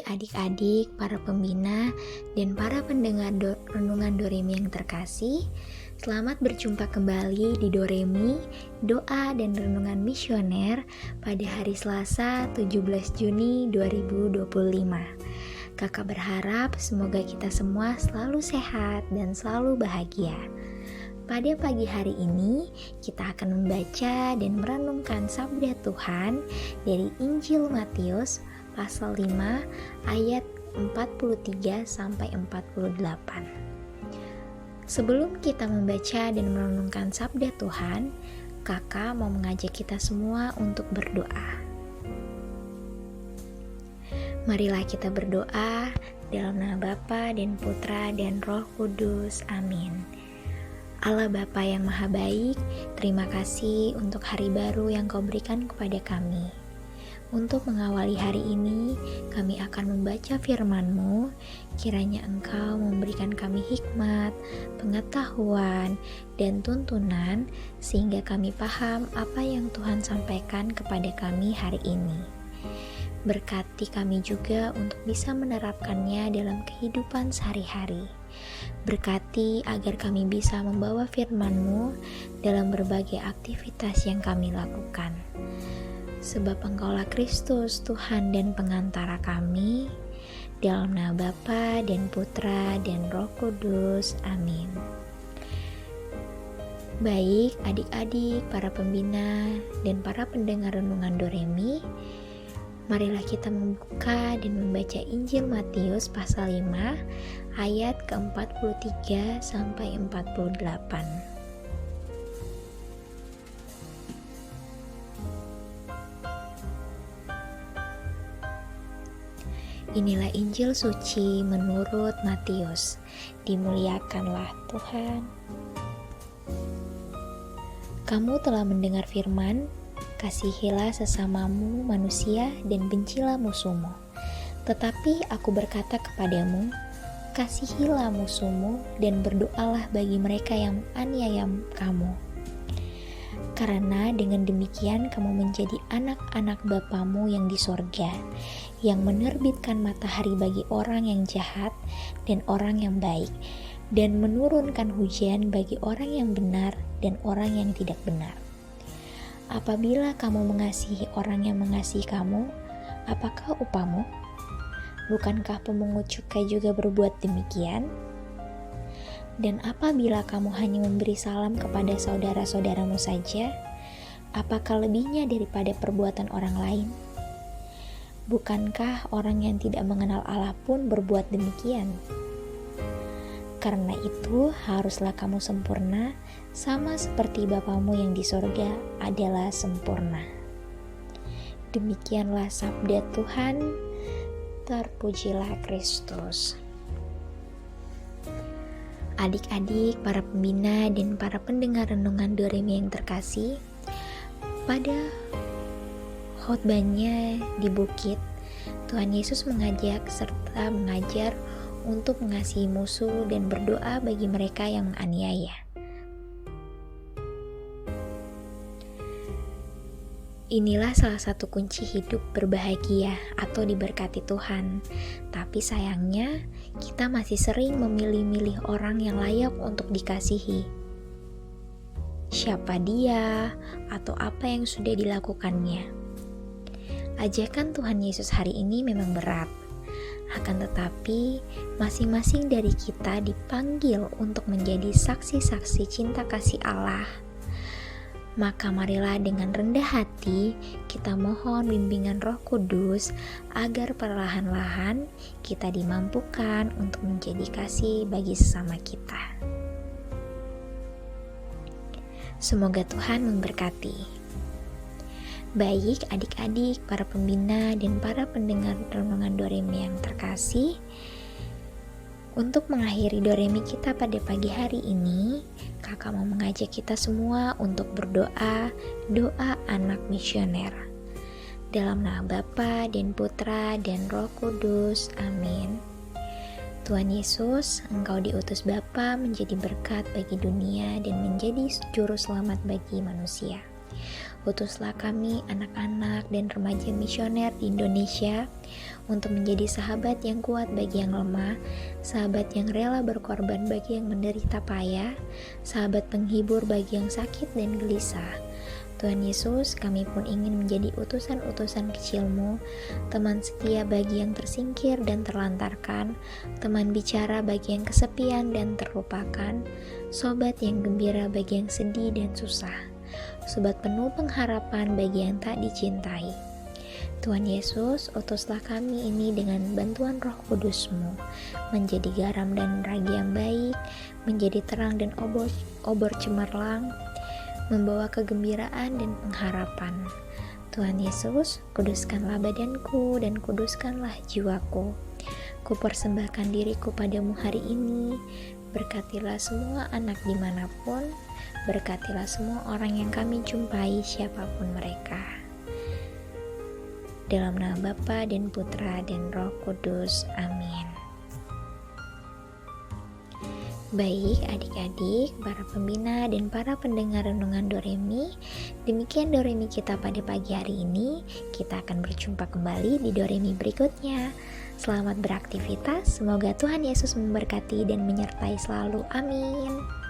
Adik-adik, para pembina, dan para pendengar renungan Doremi yang terkasih, selamat berjumpa kembali di Doremi, Doa dan Renungan Misioner pada hari Selasa 17 Juni 2025. Kakak berharap semoga kita semua selalu sehat dan selalu bahagia. Pada pagi hari ini, kita akan membaca dan merenungkan sabda Tuhan dari Injil Matius pasal 5 ayat 43 sampai 48. Sebelum kita membaca dan merenungkan sabda Tuhan, Kakak mau mengajak kita semua untuk berdoa. Marilah kita berdoa dalam nama Bapa dan Putra dan Roh Kudus. Amin. Allah Bapa yang Maha Baik, terima kasih untuk hari baru yang Kau berikan kepada kami. Untuk mengawali hari ini, kami akan membaca firman-Mu. Kiranya Engkau memberikan kami hikmat, pengetahuan, dan tuntunan, sehingga kami paham apa yang Tuhan sampaikan kepada kami hari ini. Berkati kami juga untuk bisa menerapkannya dalam kehidupan sehari-hari. Berkati agar kami bisa membawa firman-Mu dalam berbagai aktivitas yang kami lakukan. Sebab Engkaulah Kristus, Tuhan dan pengantara kami, dalam nama Bapa dan Putra dan Roh Kudus. Amin. Baik adik-adik, para pembina, dan para pendengar renungan Doremi, marilah kita membuka dan membaca Injil Matius pasal 5 ayat ke-43 sampai 48. Inilah Injil suci menurut Matius. Dimuliakanlah Tuhan. Kamu telah mendengar firman, kasihilah sesamamu manusia dan bencilah musuhmu. Tetapi aku berkata kepadamu, kasihilah musuhmu dan berdoalah bagi mereka yang aniaya kamu. Karena dengan demikian kamu menjadi anak-anak Bapamu yang di sorga, yang menerbitkan matahari bagi orang yang jahat dan orang yang baik, dan menurunkan hujan bagi orang yang benar dan orang yang tidak benar. Apabila kamu mengasihi orang yang mengasihi kamu, apakah upamu? Bukankah pemungut cukai juga berbuat demikian? Dan apabila kamu hanya memberi salam kepada saudara-saudaramu saja, apakah lebihnya daripada perbuatan orang lain? Bukankah orang yang tidak mengenal Allah pun berbuat demikian? Karena itu haruslah kamu sempurna, sama seperti Bapamu yang di sorga adalah sempurna. Demikianlah sabda Tuhan, terpujilah Kristus. Adik-adik, para pembina, dan para pendengar renungan Doremi yang terkasih, pada khotbahnya di bukit, Tuhan Yesus mengajak serta mengajar untuk mengasihi musuh dan berdoa bagi mereka yang menganiaya. Inilah salah satu kunci hidup berbahagia atau diberkati Tuhan. Tapi sayangnya, kita masih sering memilih-milih orang yang layak untuk dikasihi. Siapa dia atau apa yang sudah dilakukannya. Ajakan Tuhan Yesus hari ini memang berat. Akan tetapi, masing-masing dari kita dipanggil untuk menjadi saksi-saksi cinta kasih Allah. Maka marilah dengan rendah hati kita mohon bimbingan Roh Kudus agar perlahan-lahan kita dimampukan untuk menjadi kasih bagi sesama kita. Semoga Tuhan memberkati. Baik adik-adik, para pembina, dan para pendengar renungan Doremi yang terkasih, untuk mengakhiri Doremi kita pada pagi hari ini, Kakak mau mengajak kita semua untuk berdoa, doa anak misioner. Dalam nama Bapa dan Putra dan Roh Kudus. Amin. Tuhan Yesus, Engkau diutus Bapa menjadi berkat bagi dunia dan menjadi juru selamat bagi manusia. Utuslah kami, anak-anak dan remaja misioner di Indonesia, untuk menjadi sahabat yang kuat bagi yang lemah, sahabat yang rela berkorban bagi yang menderita payah, sahabat penghibur bagi yang sakit dan gelisah. Tuhan Yesus, kami pun ingin menjadi utusan-utusan kecil-Mu, teman setia bagi yang tersingkir dan terlantarkan, teman bicara bagi yang kesepian dan terlupakan, sobat yang gembira bagi yang sedih dan susah, sobat penuh pengharapan bagi yang tak dicintai. Tuhan Yesus, utuslah kami ini dengan bantuan Roh Kudus-Mu, menjadi garam dan ragi yang baik, menjadi terang dan obor cemerlang, membawa kegembiraan dan pengharapan. Tuhan Yesus, kuduskanlah badanku dan kuduskanlah jiwaku. Kupersembahkan diriku padamu hari ini. Berkatilah semua anak dimanapun, berkatilah semua orang yang kami jumpai siapapun mereka. Dalam nama Bapa dan Putra dan Roh Kudus. Amin. Baik adik-adik, para pembina dan para pendengar renungan Doremi, demikian Doremi kita pada pagi hari ini. Kita akan berjumpa kembali di Doremi berikutnya. Selamat beraktivitas, semoga Tuhan Yesus memberkati dan menyertai selalu. Amin.